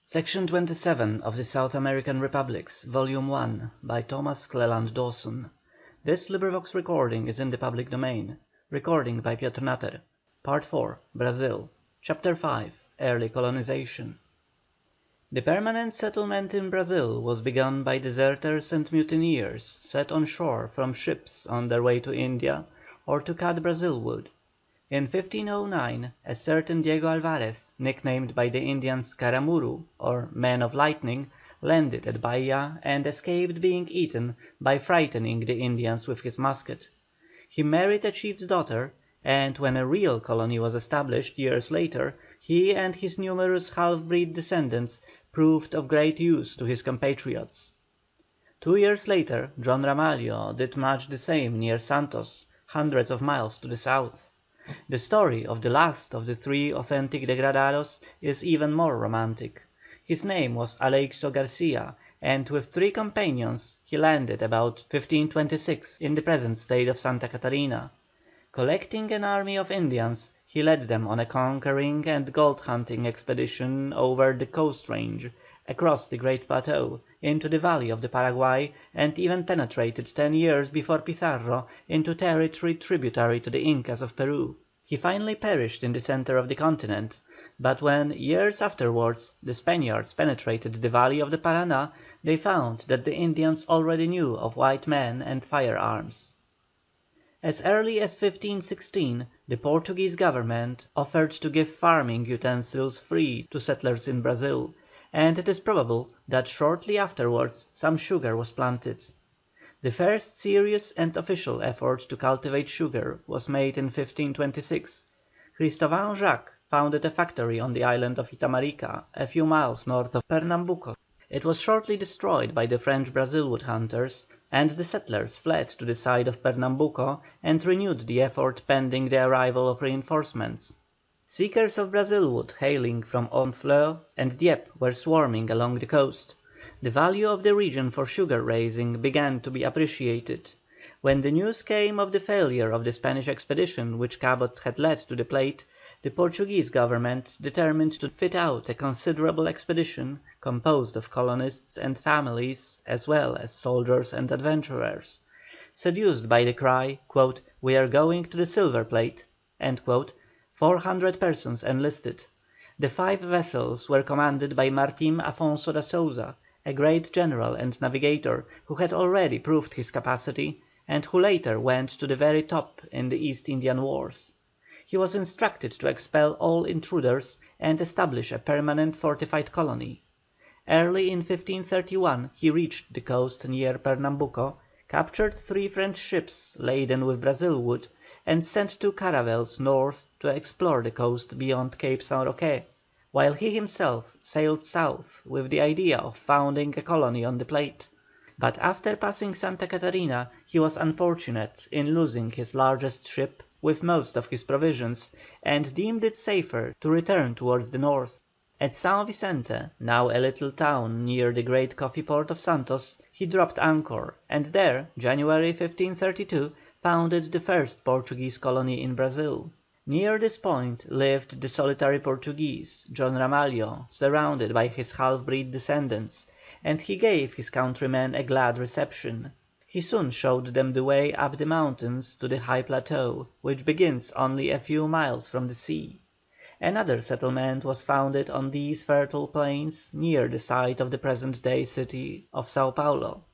Section 27 of the South American Republics, Volume 1, by Thomas Cleland Dawson. This recording is in the public domain. Recording by Piotr Natter. Part 4, Brazil. Chapter 5, Early Colonization. The permanent settlement in Brazil was begun by deserters and mutineers set on shore from ships on their way to India or to cut Brazil wood. In 1509 a certain Diego Alvarez, nicknamed by the Indians Caramuru, or Man of Lightning, landed at Bahia and escaped being eaten by frightening the Indians with his musket. He married a chief's daughter, and when a real colony was established years later, he and his numerous half-breed descendants proved of great use to his compatriots. 2 years later John Ramalho did much the same near Santos, hundreds of miles to the south. The story of the last of the three authentic degradados is even more romantic. His name was Aleixo Garcia, and with 3 companions he landed about 1526 in the present state of Santa Catarina. Collecting an army of Indians, he led them on a conquering and gold hunting expedition over the coast range, across the Great Plateau, into the valley of the Paraguay, and even penetrated 10 years before Pizarro into territory tributary to the Incas of Peru. He finally perished in the centre of the continent, but when, years afterwards, the Spaniards penetrated the valley of the Parana, they found that the Indians already knew of white men and firearms. As early as 1516 the Portuguese government offered to give farming utensils free to settlers in Brazil, and it is probable that shortly afterwards some sugar was planted. The first serious and official effort to cultivate sugar was made in 1526. Christovan Jacques founded a factory on the island of Itamarica, a few miles north of Pernambuco. It was shortly destroyed by the French Brazil wood hunters, and the settlers fled to the side of Pernambuco and renewed the effort pending the arrival of reinforcements. Seekers of Brazil wood hailing from Honfleur and Dieppe were swarming along the coast. The value of the region for sugar raising began to be appreciated. When the news came of the failure of the Spanish expedition which Cabot had led to the Plate, the Portuguese government determined to fit out a considerable expedition composed of colonists and families as well as soldiers and adventurers. Seduced by the cry, "We are going to the Silver Plate," 400 persons enlisted. The 5 vessels were commanded by Martim Afonso da Souza, a great general and navigator who had already proved his capacity, and who later went to the very top in the East Indian Wars. He was instructed to expel all intruders and establish a permanent fortified colony. Early in 1531 he reached the coast near Pernambuco, captured 3 French ships laden with Brazil wood, and sent 2 caravels north to explore the coast beyond Cape San Roque, while he himself sailed south with the idea of founding a colony on the Plate. But after passing Santa Catarina he was unfortunate in losing his largest ship with most of his provisions, and deemed it safer to return towards the north. At San Vicente, now a little town near the great coffee port of Santos, he dropped anchor, and there, January 1532, founded the first Portuguese colony in Brazil. Near this point lived the solitary Portuguese, John Ramalho, surrounded by his half-breed descendants, and he gave his countrymen a glad reception. He soon showed them the way up the mountains to the high plateau, which begins only a few miles from the sea. Another settlement was founded on these fertile plains near the site of the present-day city of Sao Paulo.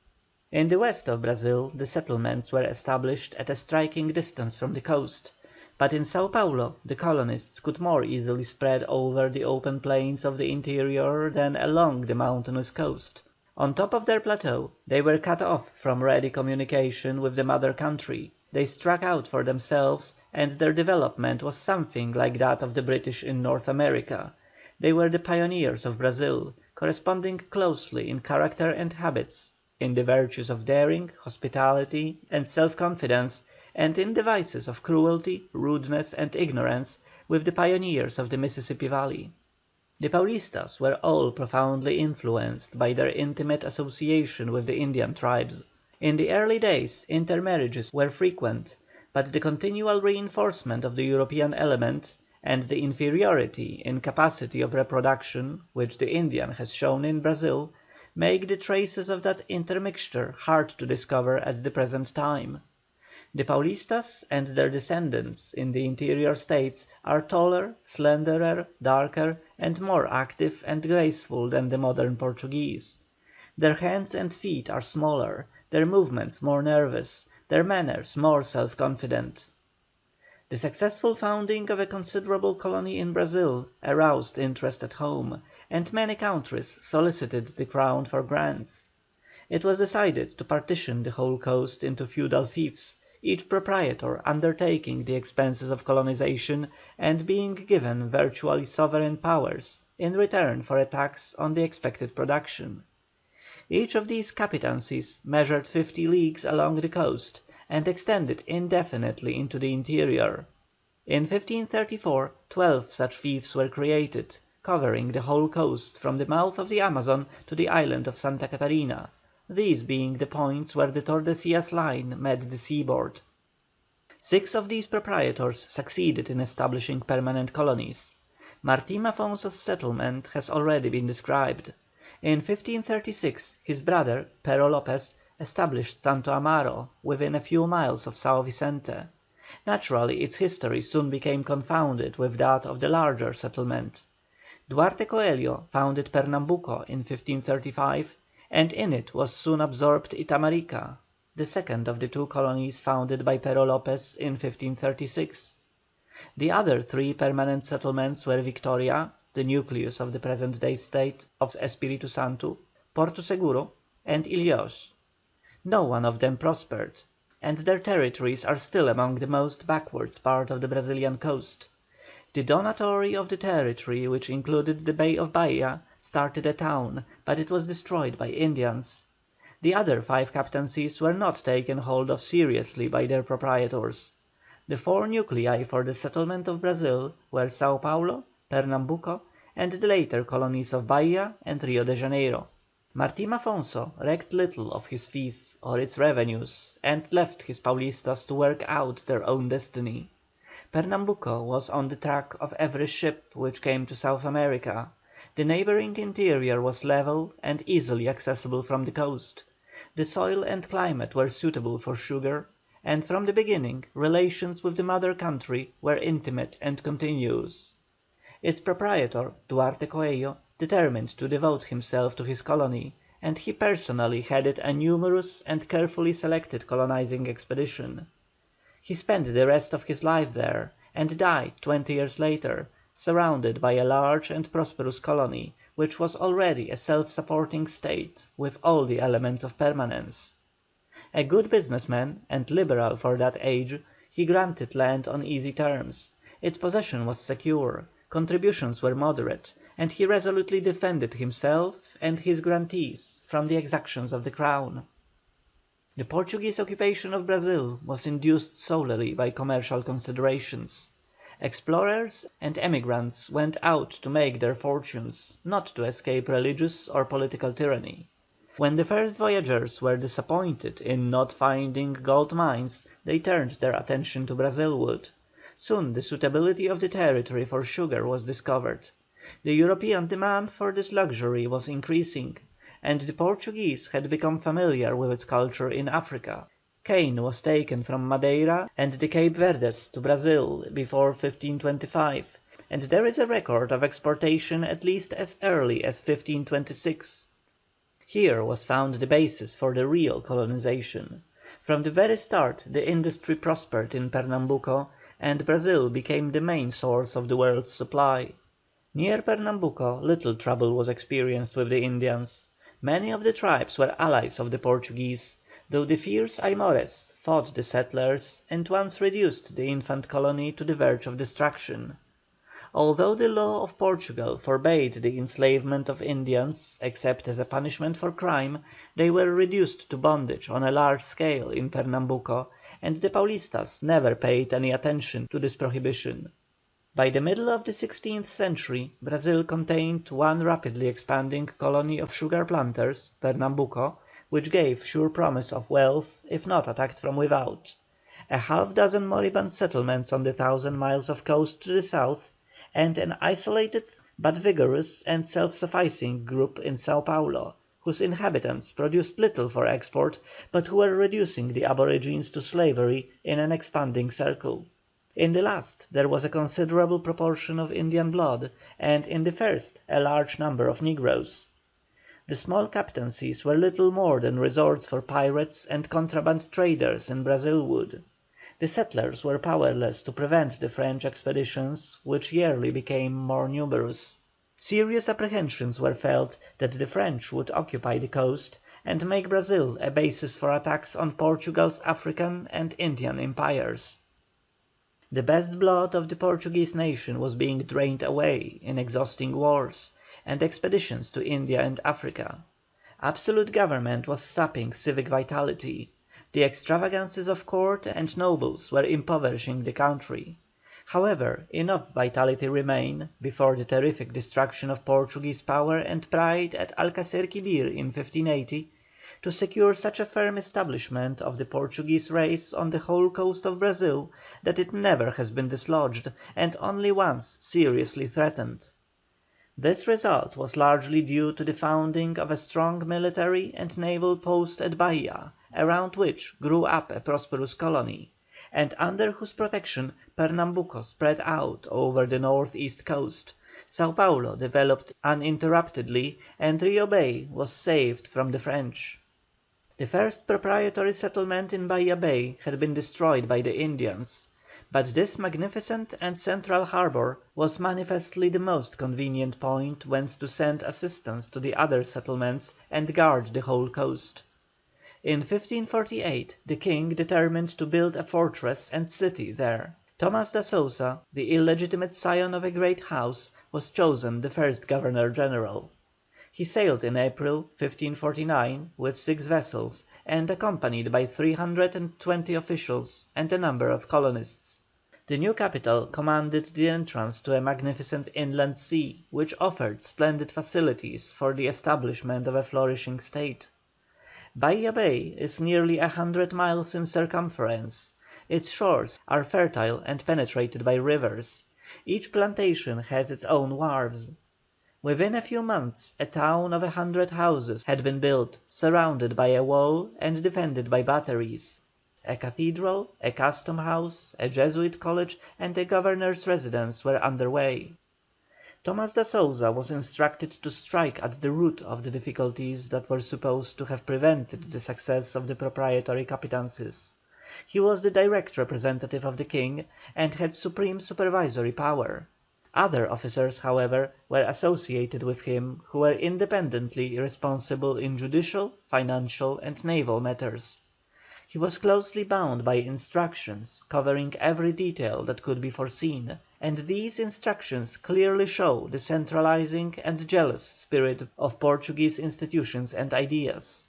In the west of Brazil the settlements were established at a striking distance from the coast, but in Sao Paulo the colonists could more easily spread over the open plains of the interior than along the mountainous coast. On top of their plateau they were cut off from ready communication with the mother country. They struck out for themselves, and their development was something like that of the British in North America. They were the pioneers of Brazil, corresponding closely in character and habits, in the virtues of daring, hospitality, and self-confidence, and in the vices of cruelty, rudeness, and ignorance, with the pioneers of the Mississippi Valley. The Paulistas were all profoundly influenced by their intimate association with the Indian tribes. In the early days intermarriages were frequent, but the continual reinforcement of the European element, and the inferiority in capacity of reproduction which the Indian has shown in Brazil, make the traces of that intermixture hard to discover at the present time. The Paulistas and their descendants in the interior states are taller, slenderer, darker, and more active and graceful than the modern Portuguese. Their hands and feet are smaller, their movements more nervous, their manners more self-confident. The successful founding of a considerable colony in Brazil aroused interest at home, and many countries solicited the Crown for grants. It was decided to partition the whole coast into feudal fiefs, each proprietor undertaking the expenses of colonization and being given virtually sovereign powers in return for a tax on the expected production. Each of these captaincies measured 50 leagues along the coast, and extended indefinitely into the interior. In 1534 12 such fiefs were created, covering the whole coast from the mouth of the Amazon to the island of Santa Catarina, these being the points where the Tordesillas line met the seaboard. 6 of these proprietors succeeded in establishing permanent colonies. Martín Afonso's settlement has already been described. In 1536 his brother, Pero Lopez, established Santo Amaro within a few miles of São Vicente. Naturally its history soon became confounded with that of the larger settlement. Duarte Coelho founded Pernambuco in 1535, and in it was soon absorbed Itamarica, the second of the 2 colonies founded by Pero Lopez in 1536. The other 3 permanent settlements were Victoria, the nucleus of the present-day state of Espírito Santo, Porto Seguro, and Ilhéus. No one of them prospered, and their territories are still among the most backward part of the Brazilian coast. The donatory of the territory, which included the Bay of Bahia, started a town, but it was destroyed by Indians. The other 5 captaincies were not taken hold of seriously by their proprietors. The 4 nuclei for the settlement of Brazil were Sao Paulo, Pernambuco, and the later colonies of Bahia and Rio de Janeiro. Martín Afonso recked little of his fief or its revenues, and left his Paulistas to work out their own destiny. Pernambuco was on the track of every ship which came to South America. The neighbouring interior was level and easily accessible from the coast. The soil and climate were suitable for sugar, and from the beginning relations with the mother country were intimate and continuous. Its proprietor, Duarte Coelho, determined to devote himself to his colony, and he personally headed a numerous and carefully selected colonizing expedition. He spent the rest of his life there, and died 20 years later, surrounded by a large and prosperous colony, which was already a self-supporting state with all the elements of permanence. A good businessman, and liberal for that age, he granted land on easy terms. Its possession was secure, contributions were moderate, and he resolutely defended himself and his grantees from the exactions of the Crown. The Portuguese occupation of Brazil was induced solely by commercial considerations. Explorers and emigrants went out to make their fortunes, not to escape religious or political tyranny. When the first voyagers were disappointed in not finding gold mines, they turned their attention to Brazil wood. Soon the suitability of the territory for sugar was discovered. The European demand for this luxury was increasing, and the Portuguese had become familiar with its culture in Africa. Cane was taken from Madeira and the Cape Verdes to Brazil before 1525, and there is a record of exportation at least as early as 1526. Here was found the basis for the real colonisation. From the very start the industry prospered in Pernambuco, and Brazil became the main source of the world's supply. Near Pernambuco little trouble was experienced with the Indians. Many of the tribes were allies of the Portuguese, though the fierce Aimores fought the settlers and once reduced the infant colony to the verge of destruction. Although the law of Portugal forbade the enslavement of Indians except as a punishment for crime, they were reduced to bondage on a large scale in Pernambuco, and the Paulistas never paid any attention to this prohibition. By the middle of the 16th century Brazil contained one rapidly expanding colony of sugar planters, Pernambuco, which gave sure promise of wealth if not attacked from without. a half dozen moribund settlements on the 1,000 miles of coast to the south, and an isolated but vigorous and self-sufficing group in Sao Paulo, whose inhabitants produced little for export, but who were reducing the aborigines to slavery in an expanding circle. In the last there was a considerable proportion of Indian blood, and in the first a large number of Negroes. The small captaincies were little more than resorts for pirates and contraband traders in Brazil wood. The settlers were powerless to prevent the French expeditions, which yearly became more numerous. Serious apprehensions were felt that the French would occupy the coast, and make Brazil a basis for attacks on Portugal's African and Indian empires. The best blood of the Portuguese nation was being drained away in exhausting wars, and expeditions to India and Africa. Absolute government was sapping civic vitality. The extravagances of court and nobles were impoverishing the country. However, enough vitality remained, before the terrific destruction of Portuguese power and pride at Alcácer-Quibir in 1580, to secure such a firm establishment of the Portuguese race on the whole coast of Brazil that it never has been dislodged, and only once seriously threatened. This result was largely due to the founding of a strong military and naval post at Bahia, around which grew up a prosperous colony, and under whose protection Pernambuco spread out over the north east coast, Sao Paulo developed uninterruptedly, and Rio Bay was saved from the French. The first proprietary settlement in Bahia Bay had been destroyed by the Indians, but this magnificent and central harbour was manifestly the most convenient point whence to send assistance to the other settlements and guard the whole coast. In 1548 the King determined to build a fortress and city there. Thomas da Souza, the illegitimate scion of a great house, was chosen the first Governor General. He sailed in April, 1549, with 6 vessels, and accompanied by 320 officials and a number of colonists. The new capital commanded the entrance to a magnificent inland sea, which offered splendid facilities for the establishment of a flourishing state. Bahia Bay is nearly 100 miles in circumference. Its shores are fertile and penetrated by rivers. Each plantation has its own wharves. Within a few months a town of 100 houses had been built, surrounded by a wall and defended by batteries. A cathedral, a custom house, a Jesuit college, and a governor's residence were under way. Thomas da Souza was instructed to strike at the root of the difficulties that were supposed to have prevented the success of the proprietary captaincies. He was the direct representative of the King, and had supreme supervisory power. Other officers, however, were associated with him who were independently responsible in judicial, financial, and naval matters. He was closely bound by instructions covering every detail that could be foreseen, and these instructions clearly show the centralizing and jealous spirit of Portuguese institutions and ideas.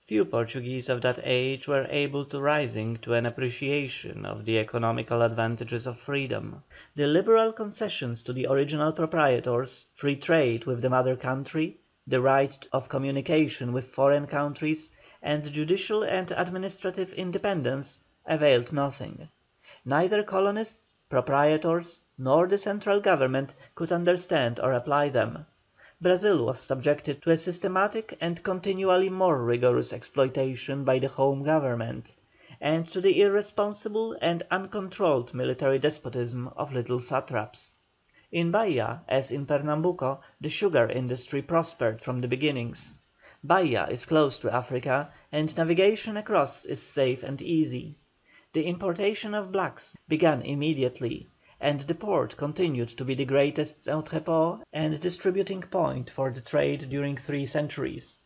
Few Portuguese of that age were able to rising to an appreciation of the economical advantages of freedom. The liberal concessions to the original proprietors, free trade with the mother country, the right of communication with foreign countries, and judicial and administrative independence, availed nothing. Neither colonists, proprietors, nor the central government could understand or apply them. Brazil was subjected to a systematic and continually more rigorous exploitation by the home government, and to the irresponsible and uncontrolled military despotism of little satraps. In Bahia, as in Pernambuco, the sugar industry prospered from the beginnings. Bahia is close to Africa, and navigation across is safe and easy. The importation of blacks began immediately, and the port continued to be the greatest entrepôt and distributing point for the trade during 3 centuries.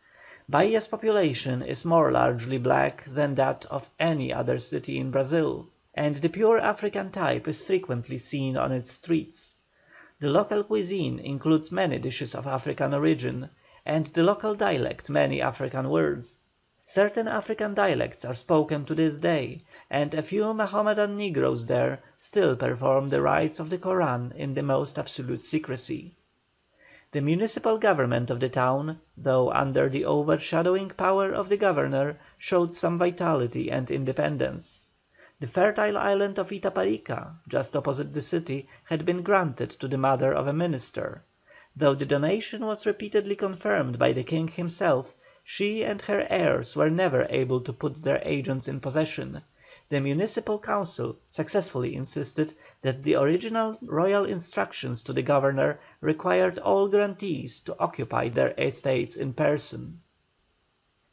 Bahia's population is more largely black than that of any other city in Brazil, and the pure African type is frequently seen on its streets. The local cuisine includes many dishes of African origin, and the local dialect many African words. Certain African dialects are spoken to this day, and a few Mohammedan negroes there still perform the rites of the Koran in the most absolute secrecy. The municipal government of the town, though under the overshadowing power of the governor, showed some vitality and independence. The fertile island of Itaparica, just opposite the city, had been granted to the mother of a minister. Though the donation was repeatedly confirmed by the King himself, she and her heirs were never able to put their agents in possession. The Municipal Council successfully insisted that the original royal instructions to the Governor required all grantees to occupy their estates in person.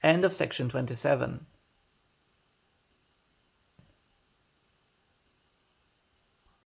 Section 27.